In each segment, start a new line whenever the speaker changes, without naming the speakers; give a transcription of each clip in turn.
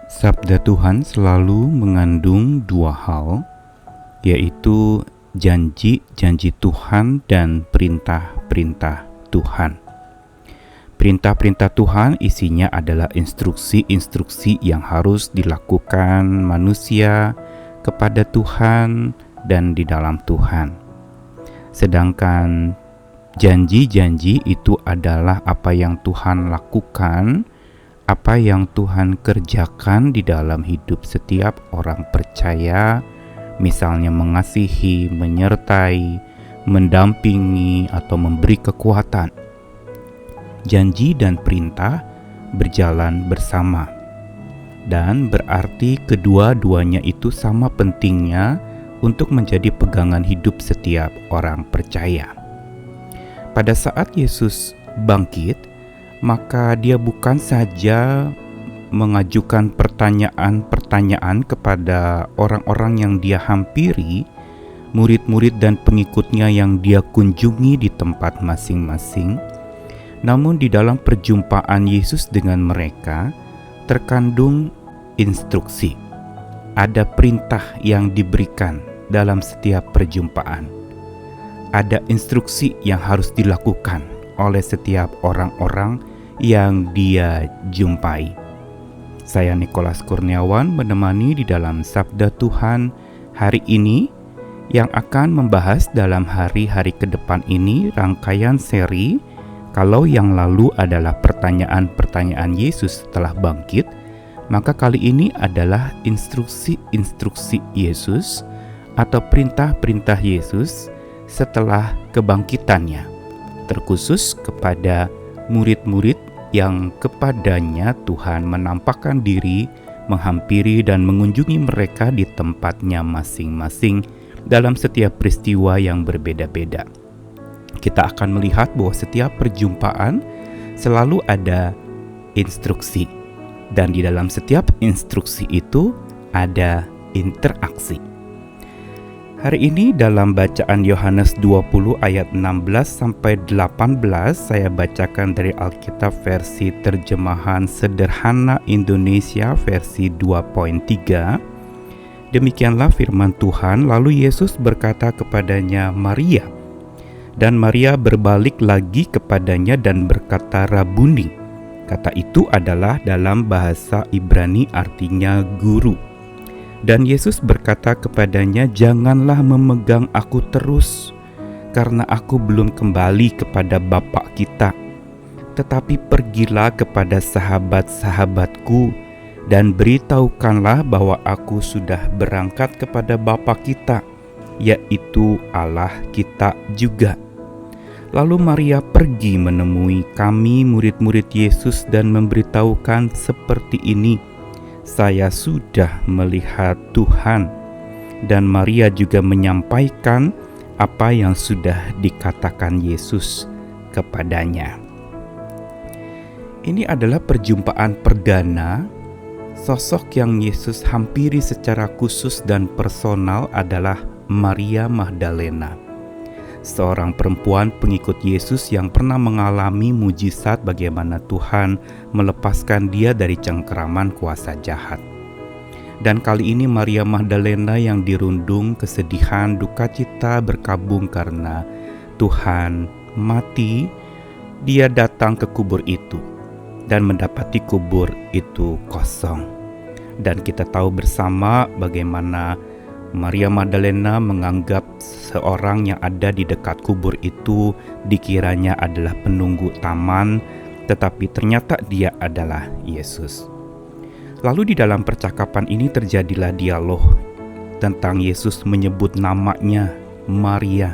Sabda Tuhan selalu mengandung dua hal, yaitu janji-janji Tuhan dan perintah-perintah Tuhan. Perintah-perintah Tuhan isinya adalah instruksi-instruksi yang harus dilakukan manusia kepada Tuhan dan di dalam Tuhan. Sedangkan janji-janji itu adalah apa yang Tuhan lakukan, apa yang Tuhan kerjakan di dalam hidup setiap orang percaya, misalnya mengasihi, menyertai, mendampingi, atau memberi kekuatan. Janji dan perintah berjalan bersama, dan berarti kedua-duanya itu sama pentingnya untuk menjadi pegangan hidup setiap orang percaya. Pada saat Yesus bangkit, maka dia bukan saja mengajukan pertanyaan-pertanyaan kepada orang-orang yang dia hampiri, murid-murid dan pengikutnya yang dia kunjungi di tempat masing-masing. Namun di dalam perjumpaan Yesus dengan mereka terkandung instruksi. Ada perintah yang diberikan dalam setiap perjumpaan. Ada instruksi yang harus dilakukan oleh setiap orang-orang yang dia jumpai. Saya Nikolas Kurniawan menemani di dalam Sabda Tuhan hari ini yang akan membahas dalam hari-hari ke depan ini rangkaian seri. Kalau yang lalu adalah pertanyaan-pertanyaan Yesus setelah bangkit, maka kali ini adalah instruksi-instruksi Yesus atau perintah-perintah Yesus setelah kebangkitannya, terkhusus kepada murid-murid yang kepadanya Tuhan menampakkan diri, menghampiri dan mengunjungi mereka di tempatnya masing-masing dalam setiap peristiwa yang berbeda-beda. Kita akan melihat bahwa setiap perjumpaan selalu ada instruksi, dan di dalam setiap instruksi itu ada interaksi. Hari ini dalam bacaan Yohanes 20 ayat 16 sampai 18 saya bacakan dari Alkitab versi terjemahan sederhana Indonesia versi 2.3. Demikianlah firman Tuhan. Lalu Yesus berkata kepadanya, "Maria." Dan Maria berbalik lagi kepadanya dan berkata, "Rabuni." Kata itu adalah dalam bahasa Ibrani artinya guru. Dan Yesus berkata kepadanya, "Janganlah memegang aku terus, karena aku belum kembali kepada Bapa kita. Tetapi pergilah kepada sahabat-sahabatku dan beritahukanlah bahwa aku sudah berangkat kepada Bapa kita, yaitu Allah kita juga." Lalu Maria pergi menemui kami murid-murid Yesus dan memberitahukan seperti ini, "Saya sudah melihat Tuhan." Dan Maria juga menyampaikan apa yang sudah dikatakan Yesus kepadanya. Ini adalah perjumpaan perdana. Sosok yang Yesus hampiri secara khusus dan personal adalah Maria Magdalena, seorang perempuan pengikut Yesus yang pernah mengalami mujizat bagaimana Tuhan melepaskan dia dari cengkeraman kuasa jahat. Dan kali ini Maria Magdalena yang dirundung kesedihan, duka cita berkabung karena Tuhan mati, dia datang ke kubur itu dan mendapati kubur itu kosong. Dan kita tahu bersama bagaimana Maria Magdalena menganggap seorang yang ada di dekat kubur itu dikiranya adalah penunggu taman, tetapi ternyata dia adalah Yesus. Lalu di dalam percakapan ini terjadilah dialog tentang Yesus menyebut namanya Maria,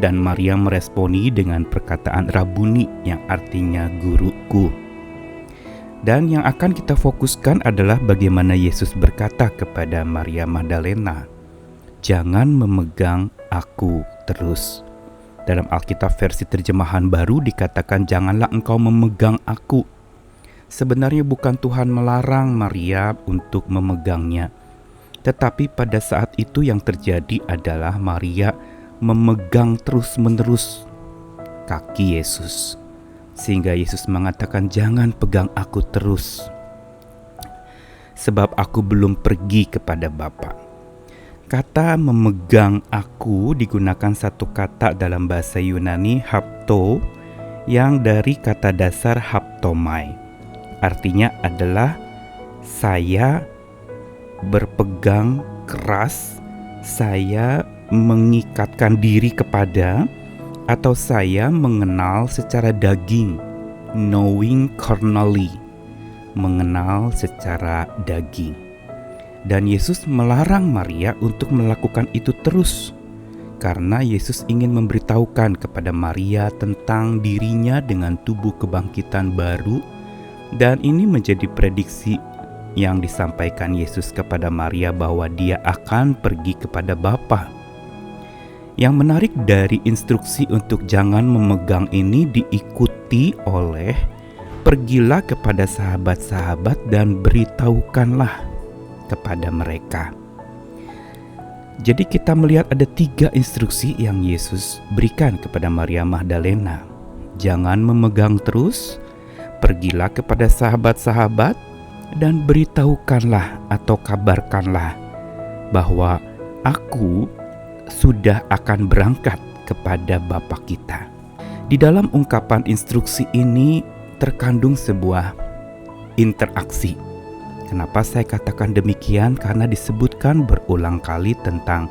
dan Maria meresponi dengan perkataan Rabuni yang artinya guruku. Dan yang akan kita fokuskan adalah bagaimana Yesus berkata kepada Maria Magdalena, "Jangan memegang aku terus." Dalam Alkitab versi terjemahan baru dikatakan, "Janganlah engkau memegang aku." Sebenarnya bukan Tuhan melarang Maria untuk memegangnya, tetapi pada saat itu yang terjadi adalah Maria memegang terus-menerus kaki Yesus. Sehingga Yesus mengatakan, "Jangan pegang aku terus." sebab aku belum pergi kepada Bapa. Kata memegang aku digunakan satu kata dalam bahasa Yunani hapto yang dari kata dasar haptomai. Artinya adalah saya berpegang keras, saya mengikatkan diri kepada, atau saya mengenal secara daging, knowing carnally, mengenal secara daging. Dan Yesus melarang Maria untuk melakukan itu terus, karena Yesus ingin memberitahukan kepada Maria tentang dirinya dengan tubuh kebangkitan baru, dan ini menjadi prediksi yang disampaikan Yesus kepada Maria bahwa dia akan pergi kepada Bapa. Yang menarik dari instruksi untuk jangan memegang ini diikuti oleh pergilah kepada sahabat-sahabat dan beritahukanlah kepada mereka. Jadi kita melihat ada 3 instruksi yang Yesus berikan kepada Maria Magdalena. Jangan memegang terus, pergilah kepada sahabat-sahabat, dan beritahukanlah atau kabarkanlah bahwa aku sudah akan berangkat kepada Bapa kita. Di dalam ungkapan instruksi ini terkandung sebuah interaksi. Kenapa saya katakan demikian? Karena disebutkan berulang kali tentang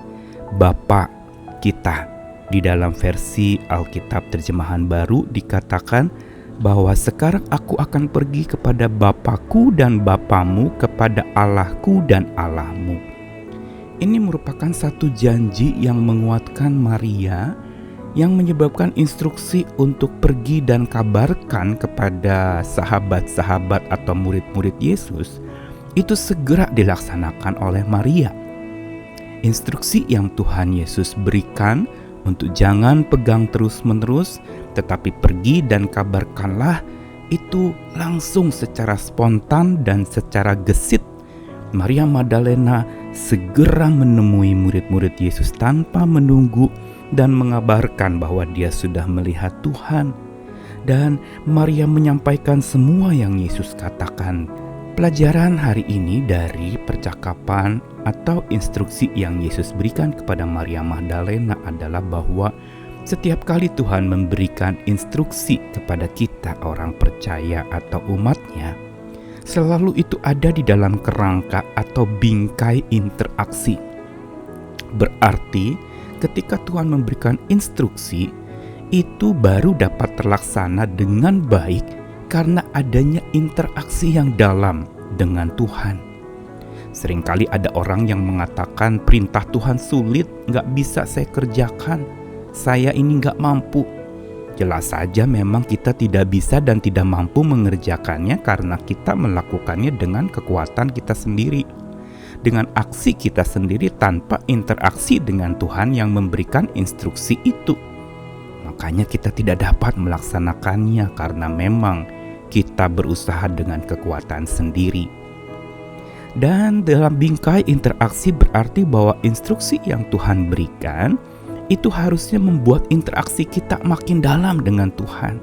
Bapa kita. Di dalam versi Alkitab Terjemahan Baru dikatakan bahwa sekarang aku akan pergi kepada Bapakku dan Bapamu, kepada Allahku dan Allahmu. Ini merupakan satu janji yang menguatkan Maria, yang menyebabkan instruksi untuk pergi dan kabarkan kepada sahabat-sahabat atau murid-murid Yesus itu segera dilaksanakan oleh Maria. Instruksi yang Tuhan Yesus berikan untuk jangan pegang terus-menerus, tetapi pergi dan kabarkanlah, itu langsung secara spontan dan secara gesit Maria Magdalena segera menemui murid-murid Yesus tanpa menunggu dan mengabarkan bahwa dia sudah melihat Tuhan. Dan Maria menyampaikan semua yang Yesus katakan. Pelajaran hari ini dari percakapan atau instruksi yang Yesus berikan kepada Maria Magdalena adalah bahwa setiap kali Tuhan memberikan instruksi kepada kita orang percaya atau umatnya, selalu itu ada di dalam kerangka atau bingkai interaksi. Berarti ketika Tuhan memberikan instruksi, itu baru dapat terlaksana dengan baik karena adanya interaksi yang dalam dengan Tuhan. Seringkali ada orang yang mengatakan perintah Tuhan sulit, gak bisa saya kerjakan, saya ini gak mampu. Jelas saja memang kita tidak bisa dan tidak mampu mengerjakannya karena kita melakukannya dengan kekuatan kita sendiri, dengan aksi kita sendiri tanpa interaksi dengan Tuhan yang memberikan instruksi itu. Makanya kita tidak dapat melaksanakannya karena memang kita berusaha dengan kekuatan sendiri. Dan dalam bingkai interaksi berarti bahwa instruksi yang Tuhan berikan itu harusnya membuat interaksi kita makin dalam dengan Tuhan.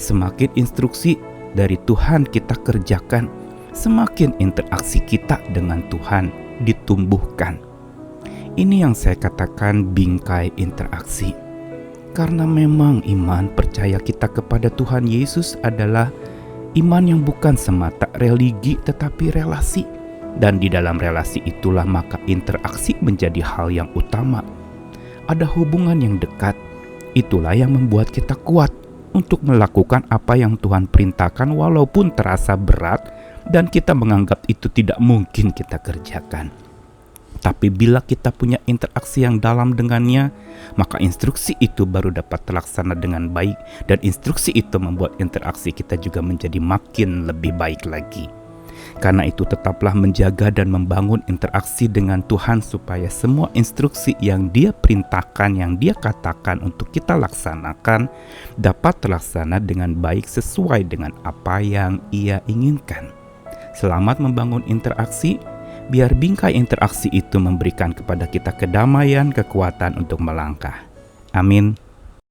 Semakin instruksi dari Tuhan kita kerjakan, semakin interaksi kita dengan Tuhan ditumbuhkan. Ini yang saya katakan bingkai interaksi. Karena memang iman percaya kita kepada Tuhan Yesus adalah iman yang bukan semata religi tetapi relasi. Dan di dalam relasi itulah maka interaksi menjadi hal yang utama. Ada hubungan yang dekat, itulah yang membuat kita kuat untuk melakukan apa yang Tuhan perintahkan walaupun terasa berat dan kita menganggap itu tidak mungkin kita kerjakan. Tapi bila kita punya interaksi yang dalam dengannya, maka instruksi itu baru dapat terlaksana dengan baik, dan instruksi itu membuat interaksi kita juga menjadi makin lebih baik lagi. Karena itu tetaplah menjaga dan membangun interaksi dengan Tuhan supaya semua instruksi yang Dia perintahkan, yang Dia katakan untuk kita laksanakan dapat terlaksana dengan baik sesuai dengan apa yang Ia inginkan. Selamat membangun interaksi, biar bingkai interaksi itu memberikan kepada kita kedamaian, kekuatan untuk melangkah. Amin.